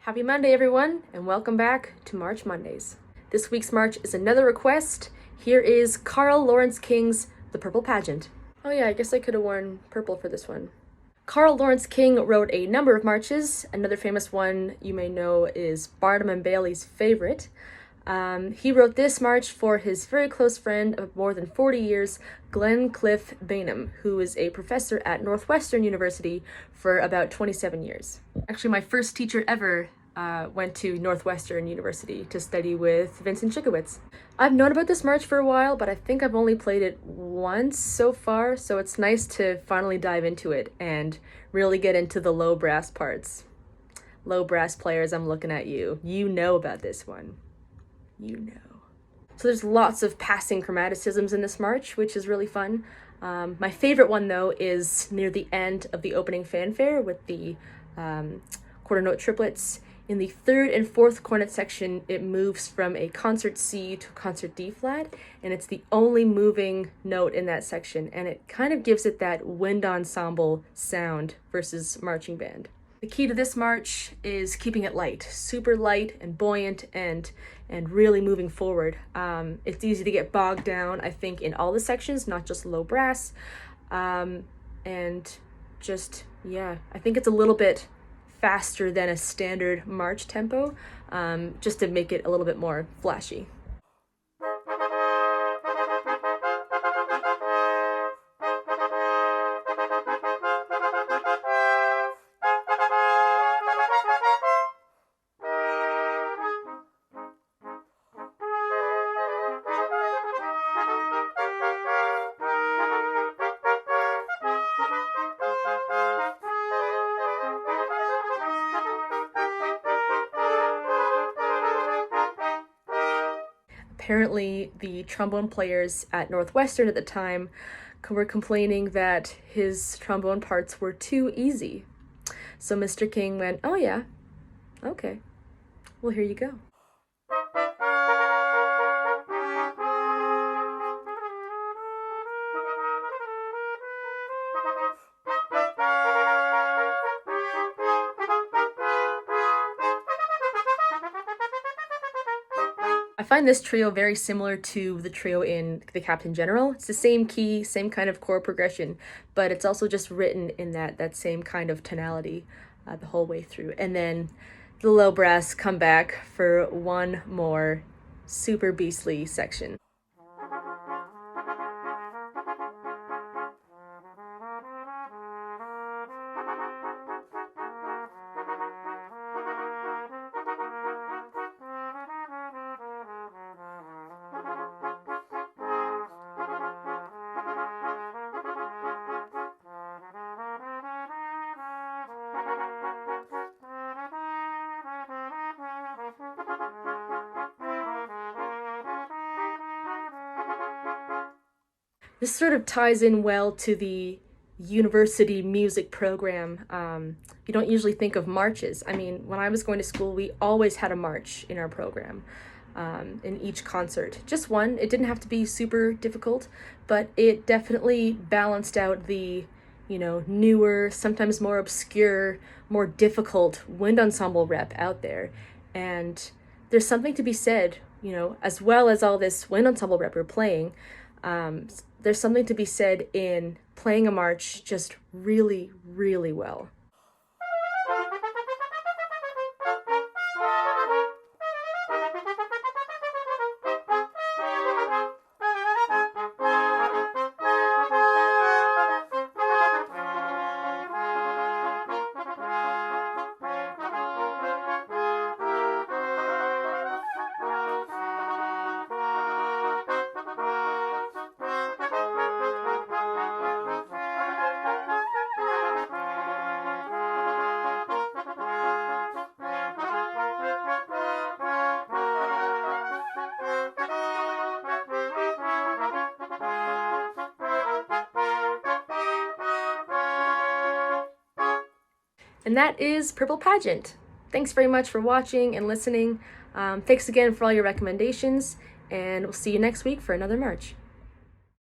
Happy Monday, everyone, and welcome back to March Mondays. This week's march is another request. Here is Carl Lawrence King's The Purple Pageant. Oh yeah, I guess I could have worn purple for this one. Carl Lawrence King wrote a number of marches. Another famous one you may know is Barnum and Bailey's favorite. He wrote this march for his very close friend of more than 40 years, Glenn Cliff Bainham, who is a professor at Northwestern University for about 27 years. Actually, my first teacher ever went to Northwestern University to study with Vincent Chikowitz. I've known about this march for a while, but I think I've only played it once so far, so it's nice to finally dive into it and really get into the low brass parts. Low brass players, I'm looking at you. You know about this one. You know. So there's lots of passing chromaticisms in this march, which is really fun. My favorite one, though, is near the end of the opening fanfare with the quarter note triplets. In the third and fourth cornet section, it moves from a concert C to a concert D flat, and it's the only moving note in that section, and it kind of gives it that wind ensemble sound versus marching band. The key to this march is keeping it light, super light and buoyant and really moving forward. It's easy to get bogged down, I think, in all the sections, not just low brass. And just, yeah, I think it's a little bit faster than a standard march tempo, just to make it a little bit more flashy. Apparently, the trombone players at Northwestern at the time were complaining that his trombone parts were too easy. So Mr. King went, "Oh yeah, okay, well here you go." I find this trio very similar to the trio in The Captain General. It's the same key, same kind of chord progression, but it's also just written in that same kind of tonality the whole way through. And then the low brass come back for one more super beastly section. This sort of ties in well to the university music program. You don't usually think of marches. I mean, when I was going to school, we always had a march in our program, in each concert. Just one. It didn't have to be super difficult, but it definitely balanced out the, newer, sometimes more obscure, more difficult wind ensemble rep out there. And there's something to be said, as well as all this wind ensemble rep we're playing, there's something to be said in playing a march just really, really well. And that is Purple Pageant. Thanks very much for watching and listening. Thanks again for all your recommendations, and we'll see you next week for another march.